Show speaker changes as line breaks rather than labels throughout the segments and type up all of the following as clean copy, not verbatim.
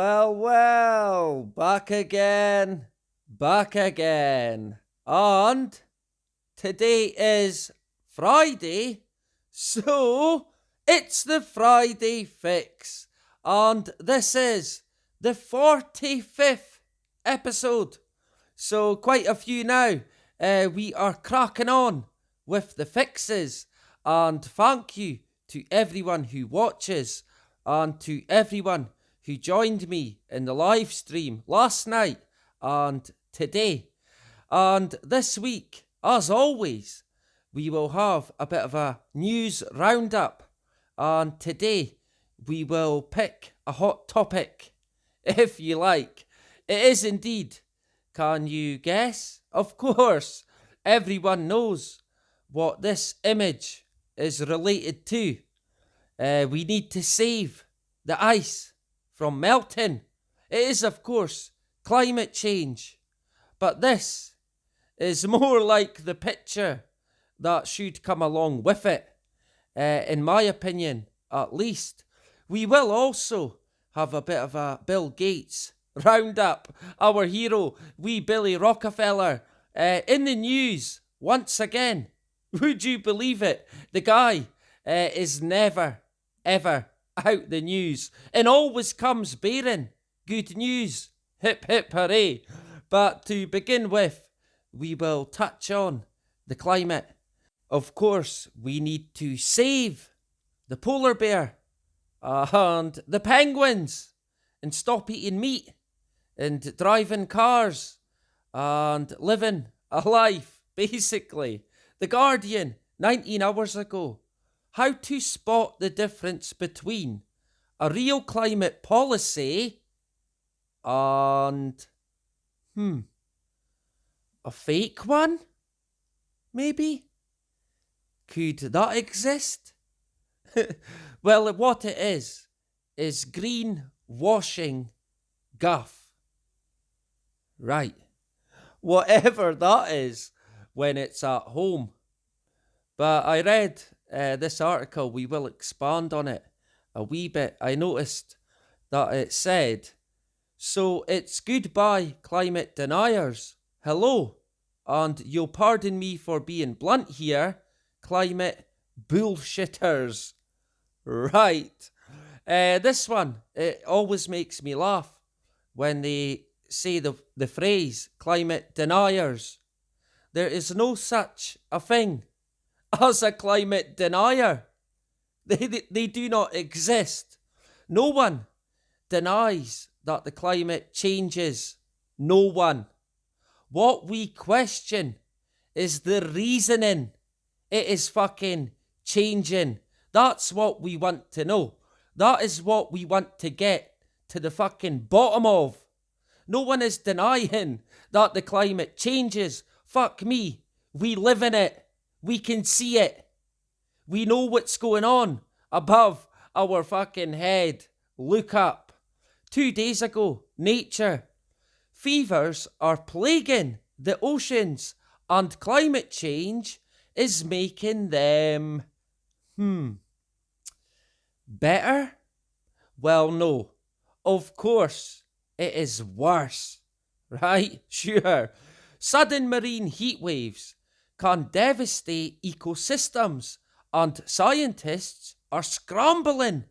Well, back again. And today is Friday, so it's the Friday Fix. And this is the 45th episode. So quite a few now. We are cracking on with the fixes. And thank you to everyone who watches and to everyone who joined me in the live stream last night and today. And this week, as always, we will have a bit of a news roundup. And today, we will pick a hot topic, if you like. It is indeed. Can you guess? Of course, everyone knows what this image is related to. We need to save the ice from melting. It is, of course, climate change. But this is more like the picture that should come along with it, in my opinion, at least. We will also have a bit of a Bill Gates roundup. Our hero, wee Billy Rockefeller, in the news once again. Would you believe it? The guy is never, ever out the news and always comes bearing good news. Hip hip hooray. But to begin with, we will touch on the climate. Of course, we need to save the polar bear and the penguins and stop eating meat and driving cars and living a life, basically. The Guardian, 19 hours ago. How to spot the difference between a real climate policy and, a fake one? Maybe? Could that exist? Well, what it is greenwashing guff. Right. Whatever that is when it's at home. But I read this article, we will expand on it a wee bit. I noticed that it said, so it's goodbye climate deniers. Hello, and you'll pardon me for being blunt here, climate bullshitters. Right. This one, it always makes me laugh when they say the phrase climate deniers. There is no such a thing as a climate denier. They do not exist. No one denies that the climate changes. No one. What we question is the reasoning it is fucking changing. That's what we want to know. That is what we want to get to the fucking bottom of. No one is denying that the climate changes. Fuck me. We live in it. We can see it. We know what's going on above our fucking head. Look up. 2 days ago, Nature. Fevers are plaguing the oceans and climate change is making them, better? Well, no. Of course, it is worse. Right? Sure. Sudden marine heat waves can devastate ecosystems, and scientists are scrambling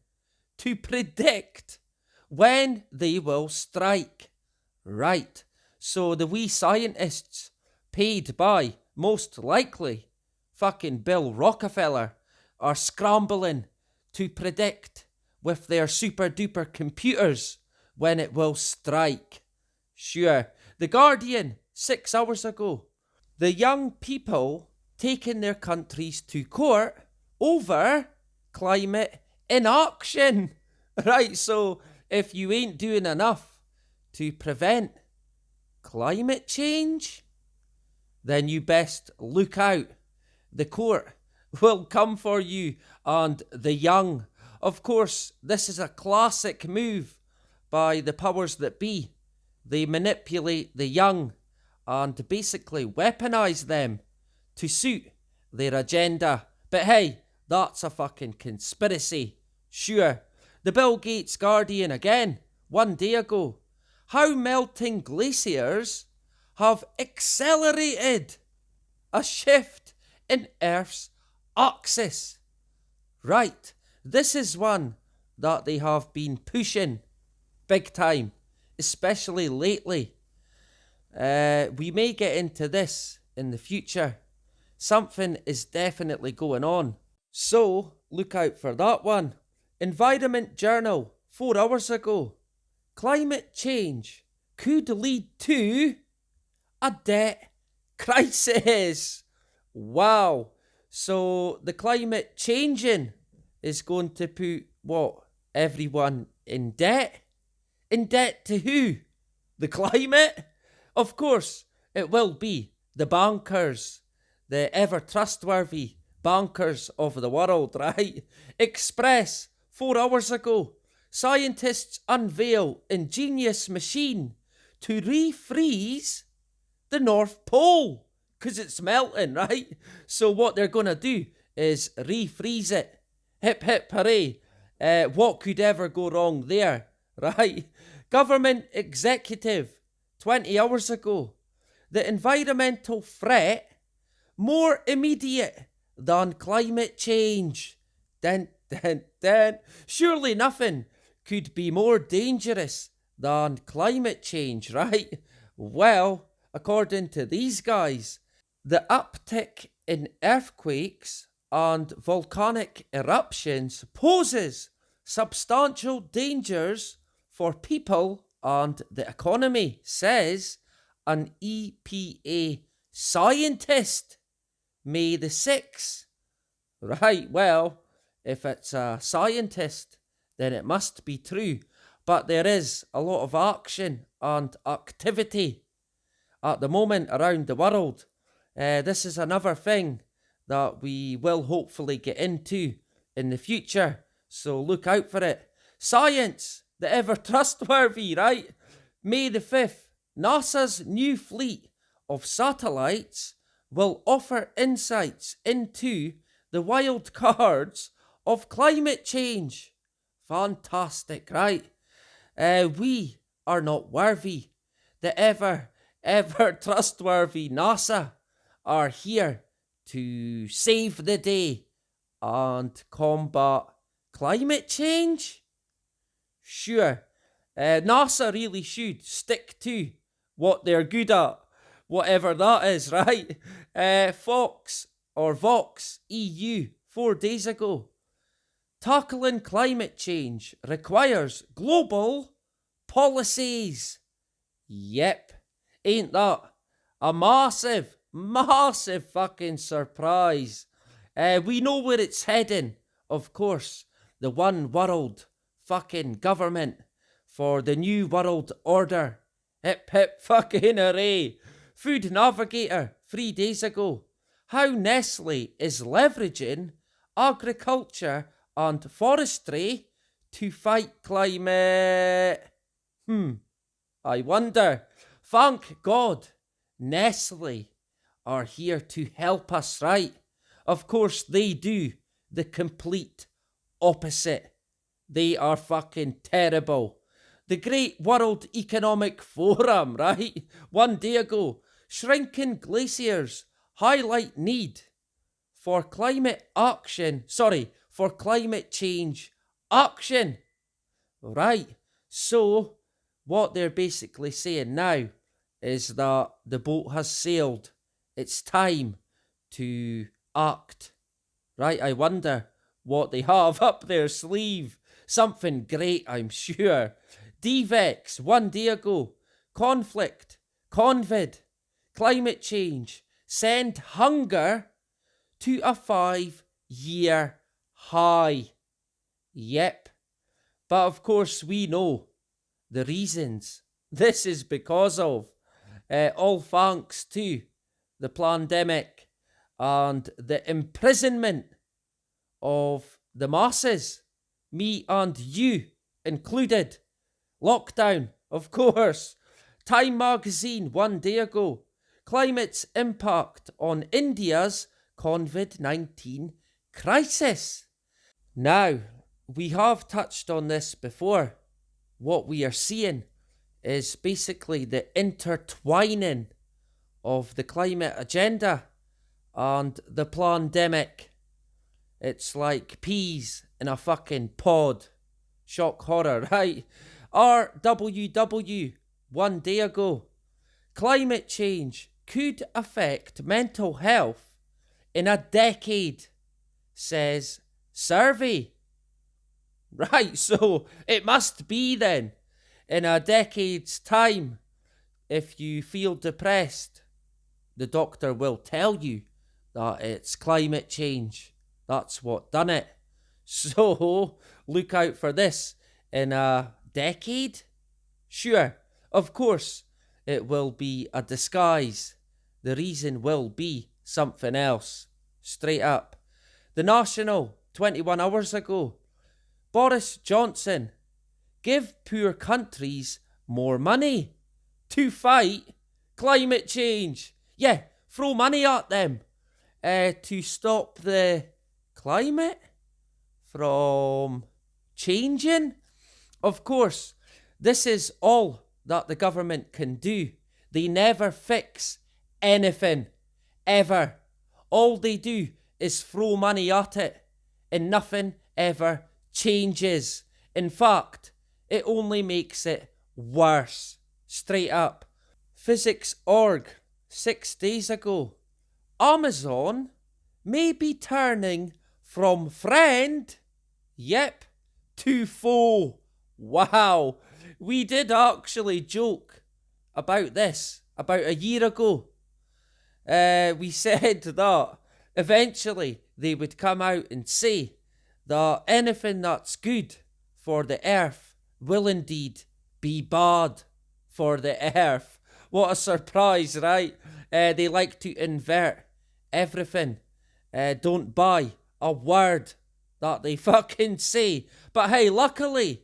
to predict when they will strike. Right, so the wee scientists, paid by, most likely, fucking Bill Rockefeller, are scrambling to predict with their super duper computers when it will strike. Sure, The Guardian, 6 hours ago. The young people taking their countries to court over climate inaction. Right, so if you ain't doing enough to prevent climate change, then you best look out. The court will come for you and the young. Of course, this is a classic move by the powers that be. They manipulate the young and basically weaponize them to suit their agenda. But hey, that's a fucking conspiracy. Sure, the Bill Gates Guardian again. one day ago how melting glaciers have accelerated a shift in Earth's axis. Right, this is one that they have been pushing big time, especially lately. We may get into this in the future. Something is definitely going on. So, look out for that one. Environment Journal, 4 hours ago. Climate change could lead to a debt crisis. Wow. So, the climate changing is going to put what? Everyone in debt? In debt to who? The climate? Of course, it will be the bankers, the ever trustworthy bankers of the world, right? Express, 4 hours ago. Scientists unveil ingenious machine to refreeze the North Pole because it's melting, right? So what they're going to do is refreeze it. Hip hip hooray. What could ever go wrong there, right? Government executive, 20 hours ago. The environmental threat more immediate than climate change. Dun, dun, dun. Surely nothing could be more dangerous than climate change, right? Well, according to these guys, the uptick in earthquakes and volcanic eruptions poses substantial dangers for people and the economy, says an EPA scientist, May the 6th. Right, well, if it's a scientist, then it must be true. But there is a lot of action and activity at the moment around the world. This is another thing that we will hopefully get into in the future. So look out for it. Science, the ever trustworthy, right? May the 5th, NASA's new fleet of satellites will offer insights into the wild cards of climate change. Fantastic, right? We are not worthy. The ever trustworthy NASA are here to save the day and combat climate change? Sure, NASA really should stick to what they're good at, whatever that is, right? Vox EU 4 days ago. Tackling climate change requires global policies. Yep, ain't that a massive fucking surprise? We know where it's heading, of course. The one world fucking government for the new world order. Hip hip fucking hooray. Food Navigator 3 days ago. How Nestle is leveraging agriculture and forestry to fight climate. I wonder. Thank God Nestle are here to help us, right? Of course they do the complete opposite. They are fucking terrible. The Great World Economic Forum, right? 1 day ago. Shrinking glaciers highlight need for climate change action. Right. So what they're basically saying now is that the boat has sailed. It's time to act. Right, I wonder what they have up their sleeve. Something great, I'm sure. DVEX 1 day ago. Conflict, COVID, climate change send hunger to a 5-year high. Yep. But of course we know the reasons. This is because of all thanks to the pandemic and the imprisonment of the masses, me and you included. Lockdown, of course. Time magazine 1 day ago. Climate's impact on India's COVID-19 crisis. Now, we have touched on this before. what we are seeing is basically the intertwining of the climate agenda and the plandemic. It's like peas in a fucking pod. Shock horror, right? RWW, 1 day ago. Climate change could affect mental health in a decade, says survey. Right, so it must be then, in a decade's time, if you feel depressed, the doctor will tell you that it's climate change. That's what done it. So, look out for this in a decade? Sure, of course, it will be a disguise. The reason will be something else. Straight up. The National, 21 hours ago. Boris Johnson, give poor countries more money to fight climate change. Yeah, throw money at them to stop the climate from changing. Of course, this is all that the government can do. They never fix anything, ever. All they do is throw money at it, and nothing ever changes. In fact, it only makes it worse. Straight up. Physics.org, 6 days ago. Amazon may be turning from friend, yep, to foe. Wow. We did actually joke about this about a year ago. We said that eventually they would come out and say that anything that's good for the earth will indeed be bad for the earth. What a surprise, right? They like to invert everything. Don't buy a word that they fucking say. But hey, luckily,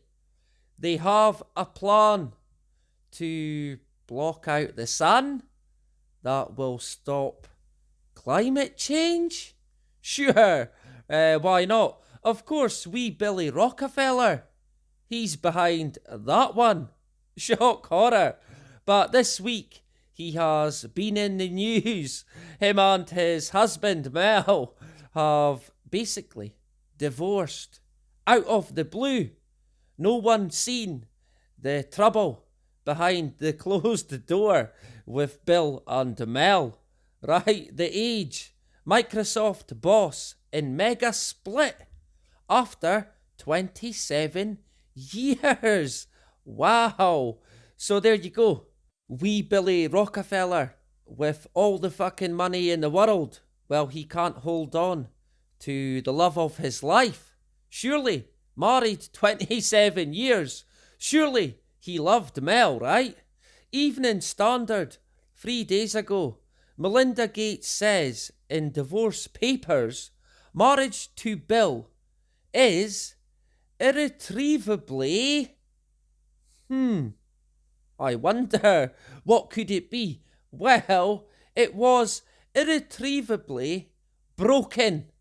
they have a plan to block out the sun that will stop climate change. Sure, why not? Of course, wee Billy Rockefeller, he's behind that one. Shock horror. But this week, he has been in the news. Him and his husband, Mel, have basically divorced out of the blue. No one seen the trouble behind the closed door with Bill and Mel. Right, the age. Microsoft boss in mega split after 27 years. Wow. So there you go. Wee Billy Rockefeller with all the fucking money in the world. Well, he can't hold on to the love of his life. Surely, married 27 years. Surely he loved Mel, right? Evening Standard, 3 days ago. Melinda Gates says in divorce papers, marriage to Bill is irretrievably... I wonder, what could it be? Well, it was irretrievably broken.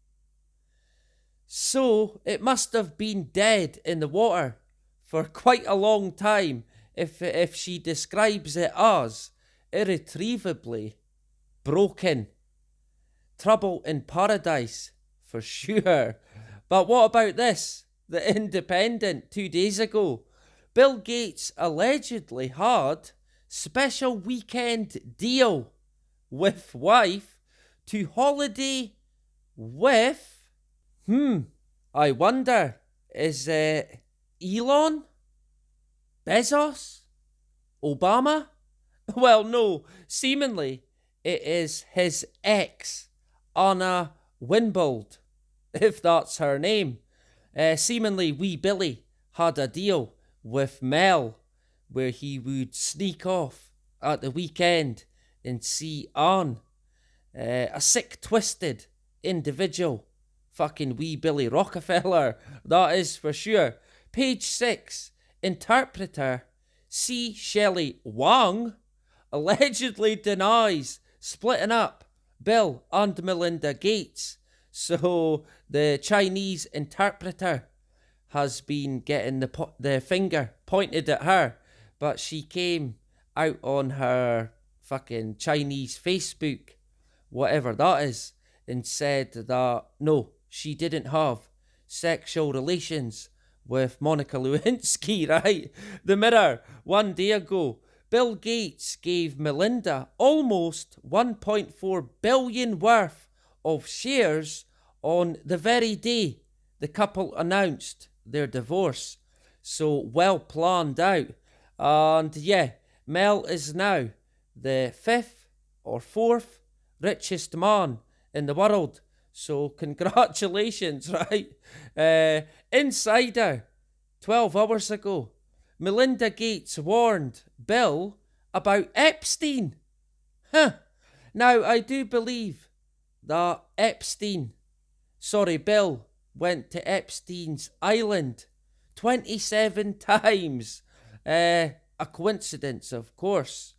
So it must have been dead in the water for quite a long time if she describes it as irretrievably broken. Trouble in paradise, for sure. But what about this? The Independent, 2 days ago. Bill Gates allegedly had special weekend deal with wife to holiday with... I wonder, is it Elon? Bezos? Obama? Well, no, seemingly it is his ex, Anna Winbold, if that's her name. Seemingly wee Billy had a deal with Mel where he would sneak off at the weekend and see Anne. A sick, twisted individual. Fucking wee Billy Rockefeller, that is for sure. Page 6, interpreter C. Shelley Wang allegedly denies splitting up Bill and Melinda Gates. So the Chinese interpreter has been getting the finger pointed at her, but she came out on her fucking Chinese Facebook, whatever that is, and said that no, she didn't have sexual relations with Monica Lewinsky, right? The Mirror, one day ago, Bill Gates gave Melinda almost 1.4 billion worth of shares on the very day the couple announced their divorce. So well planned out. And yeah, Mel is now the 5th or 4th richest man in the world. So congratulations, right? Insider, 12 hours ago, Melinda Gates warned Bill about Epstein. Now, I do believe that Bill went to Epstein's island 27 times. A coincidence, of course.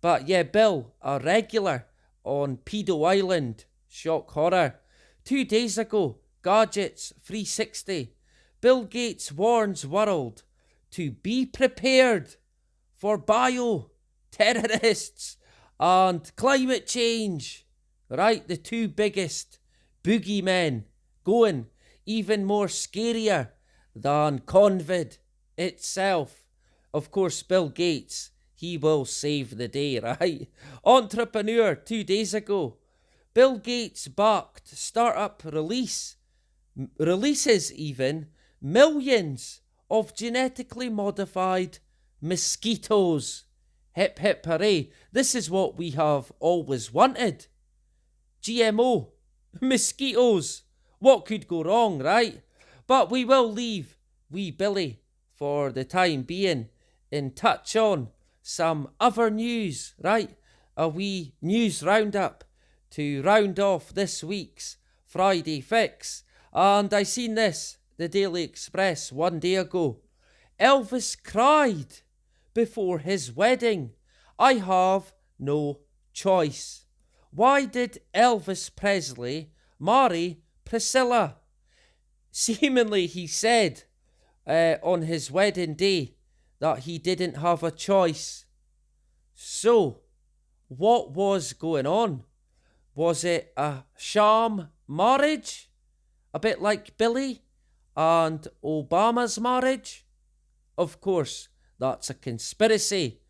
But yeah, Bill, a regular on Pedo Island. Shock horror. 2 days ago, Gadgets 360. Bill Gates warns world to be prepared for bio-terrorists and climate change. Right, the two biggest boogeymen going, even more scarier than COVID itself. Of course, Bill Gates, he will save the day, right? Entrepreneur 2 days ago. Bill Gates backed startup releases even millions of genetically modified mosquitoes. Hip hip hooray. This is what we have always wanted. GMO. Mosquitoes. What could go wrong, right? But we will leave wee Billy for the time being and touch on some other news, right? A wee news roundup to round off this week's Friday Fix. And I seen this, the Daily Express, 1 day ago. Elvis cried before his wedding. I have no choice. Why did Elvis Presley marry Priscilla? Seemingly, he said on his wedding day that he didn't have a choice. So, what was going on? Was it a sham marriage? A bit like Billy and Obama's marriage? Of course, that's a conspiracy.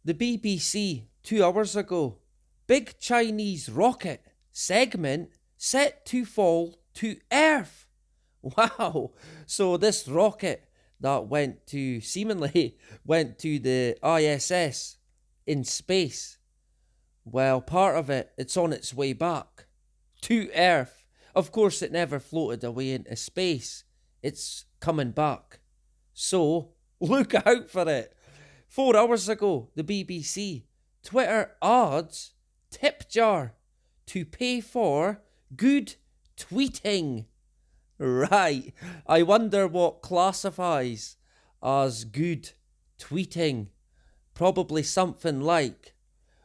The BBC 2 hours ago. Big Chinese rocket segment set to fall to Earth. Wow. So this rocket that seemingly went to the ISS in space. Well, part of it's on its way back to Earth. Of course, it never floated away into space. It's coming back. So, look out for it. 4 hours ago, the BBC. Twitter adds tip jar to pay for good tweeting. Right. I wonder what classifies as good tweeting. Probably something like,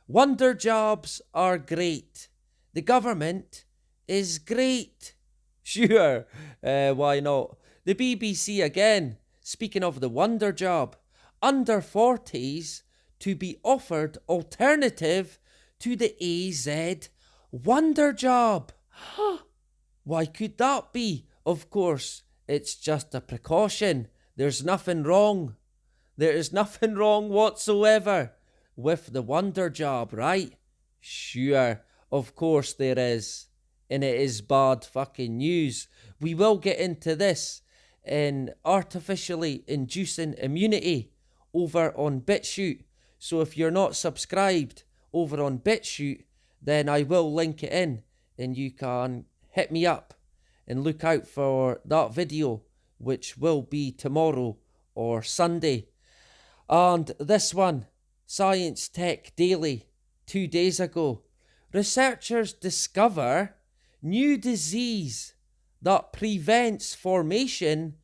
wonder jobs are great. The government is great. Sure, why not? The BBC again, speaking of the wonder job, under 40s to be offered alternative to the AZ wonder job. Why could that be? Of course, it's just a precaution. There's nothing wrong. There is nothing wrong whatsoever with the wonder job, right? Sure, of course there is. And it is bad fucking news. We will get into this in artificially inducing immunity over on BitChute. So if you're not subscribed over on BitChute, then I will link it in and you can hit me up and look out for that video, which will be tomorrow or Sunday. And this one, Science Tech Daily, 2 days ago. Researchers discover new disease that prevents formation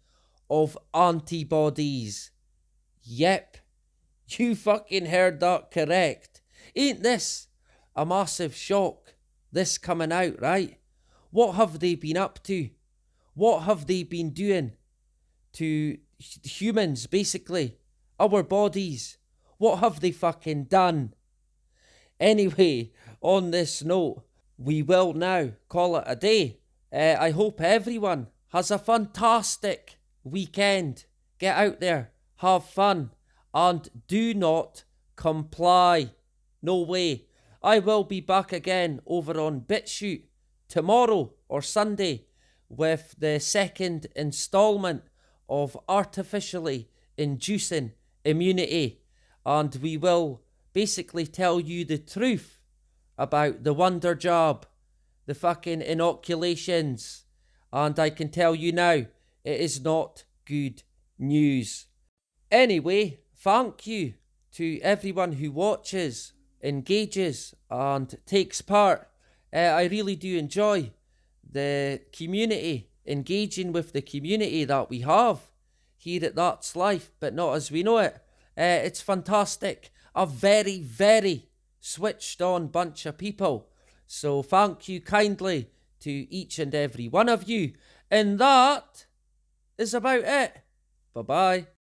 of antibodies. Yep, you fucking heard that correct. Ain't this a massive shock, this coming out, right? What have they been up to? What have they been doing to humans, basically, Our bodies, what have they fucking done? Anyway, on this note, we will now call it a day. I hope everyone has a fantastic weekend. Get out there, have fun, and do not comply. No way. I will be back again over on BitChute tomorrow or Sunday with the second instalment of artificially inducing immunity, and we will basically tell you the truth about the wonder job, the fucking inoculations, and I can tell you now, it is not good news. Anyway, thank you to everyone who watches, engages, and takes part. I really do enjoy the community, engaging with the community that we have here at That's Life, but not as we know it. It's fantastic. A very, very switched on bunch of people. So thank you kindly to each and every one of you. And that is about it. Bye-bye.